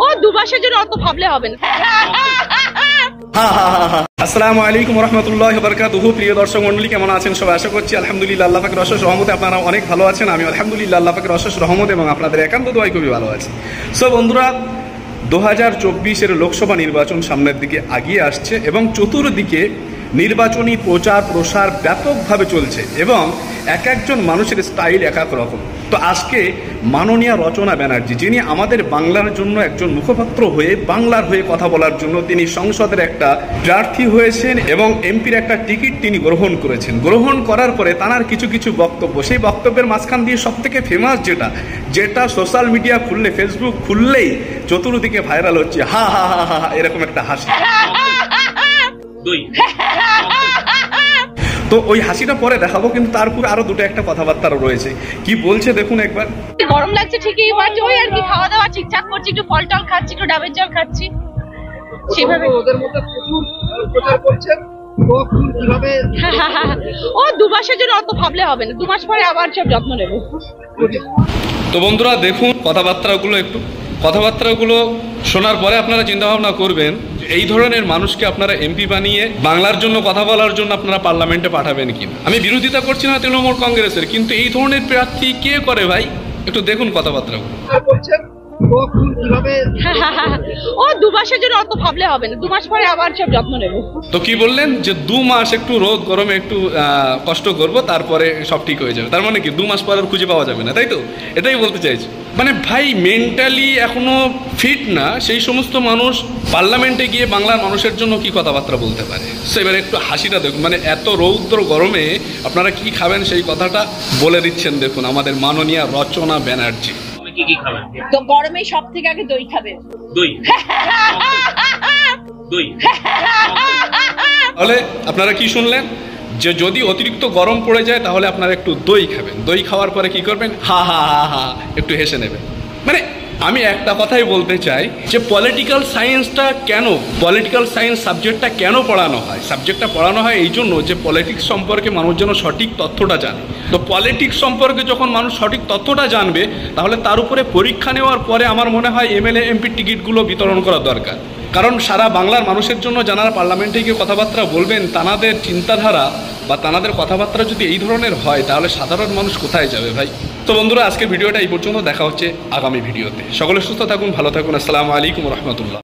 ও 2 মাসের জন্য অত ভাবলে হবে না। আসসালামু আলাইকুম রহমতুল্লাহ বারকাতুহু। প্রিয় দর্শক মন্ডলী, কেমন আছেন সবাই? আশা করছি আলহামদুলিল্লাহ আল্লাহ পাকের অশেষ রহমতে আপনারা অনেক ভালো আছেন। আমি আলহামদুলিল্লাহ আল্লাহ পাকের অশেষ রহমত এবং আপনাদের একান্ত দোয়ায় খুবই ভালো আছি। সো বন্ধুরা, 2024-এর লোকসভা নির্বাচন সামনের দিকে আগিয়ে আসছে এবং চতুর্দিকে নির্বাচনী প্রচার প্রসার ব্যাপকভাবে চলছে এবং এক একজন মানুষের স্টাইল এক এক রকম। তো আজকে মাননীয়া রচনা ব্যানার্জি, যিনি আমাদের বাংলার জন্য একজন মুখপাত্র হয়ে বাংলার হয়ে কথা বলার জন্য তিনি সংসদের একটা প্রার্থী হয়েছেন এবং এমপির একটা টিকিট তিনি গ্রহণ করেছেন। গ্রহণ করার পরে তাঁর কিছু কিছু বক্তব্য, সেই বক্তব্যের মাঝখান দিয়ে সবথেকে ফেমাস যেটা সোশ্যাল মিডিয়া খুললে, ফেসবুক খুললেই চতুর্দিকে ভাইরাল হচ্ছে হা হা হা হা এরকম একটা হাসি। তো ওই হাসিটা পরে দেখাবো, কিন্তু তারপরে আরো দুটো একটা কথাবার্তা রয়েছে। কি বলছে দেখুন একবার। গরম লাগছে ঠিকই, বাট ওই আর কি, খাওয়া দাওয়া ঠিকঠাক করছি, একটু ফল টল খাচ্ছি, একটু ডাবের জল খাচ্ছি, সেভাবে। ওদের মধ্যে প্রচুর প্রচার করছেন। ও 2 মাসের জন্য অত ভাবলে হবে না, 2 মাস পরে আবার সব যত্ন নেব। তো বন্ধুরা দেখুন কথাবার্তাগুলো শোনার পরে আপনারা চিন্তা ভাবনা করবেন এই ধরনের মানুষকে আপনারা এমপি বানিয়ে বাংলার জন্য কথা বলার জন্য আপনারা পার্লামেন্টে পাঠাবেন কিনা। আমি বিরোধিতা করছি না তৃণমূল কংগ্রেসের, কিন্তু এই ধরনের প্রার্থী কে করে ভাই? একটু দেখুন কথাবার্তাগুলো। ও 2 মাসের জন্য অত ভাবলে হবে না, 2 মাস পরে আবার সব যত্ন নেব। তো কি বললেন যে 2 মাস একটু রোদ গরমে একটু কষ্ট করব, তারপরে সব ঠিক হয়ে যাবে। তার মানে কি 2 মাস পর আর খুঁজে পাওয়া যাবে না, তাই তো? এটাই বলতে চাইছি। মানে ভাই, মেন্টালি এখনো ফিট না সেই সমস্ত মানুষ পার্লামেন্টে গিয়ে বাংলার মানুষের জন্য কি কথাবার্তা বলতে পারে? এবারে একটু হাসিটা দেখুন। মানে এত রৌদ্র গরমে আপনারা কি খাবেন সেই কথাটা বলে দিচ্ছেন। দেখুন আমাদের মাননীয়া রচনা ব্যানার্জি। কি খাবেন? তো গরমে সব থেকে আগে দই খাবে। দই? দই? তাহলে আপনারা কি শুনলেন যে যদি অতিরিক্ত গরম পড়ে যায় তাহলে আপনারা একটু দই খাবেন। দই খাওয়ার পরে কি করবেন? হা হা হা হা একটু হেসে নেবেন। মানে আমি একটা কথাই বলতে চাই যে পলিটিক্যাল সায়েন্স সাবজেক্টটা কেন পড়ানো হয়? সাবজেক্টটা পড়ানো হয় এই জন্য যে পলিটিক্স সম্পর্কে মানুষ যেন সঠিক তথ্যটা জানে। তো পলিটিক্স সম্পর্কে যখন মানুষ সঠিক তথ্যটা জানবে তাহলে তার উপরে পরীক্ষা নেওয়ার পরে আমার মনে হয় এমএলএ এমপি টিকিটগুলো বিতরণ করা দরকার। কারণ সারা বাংলার মানুষের জন্য যারা পার্লামেন্টে গিয়ে কথাবার্তা বলবেন, তাদের চিন্তাধারা বা তাদের কথাবার্তা যদি এই ধরনের হয় তাহলে সাধারণ মানুষ কোথায় যাবে ভাই? তো বন্ধুরা, আজকের ভিডিওটা এই পর্যন্ত। দেখা হচ্ছে আগামী ভিডিওতে। সকলে সুস্থ থাকুন, ভালো থাকুন। আসসালামু আলাইকুম রহমতুল্লাহ।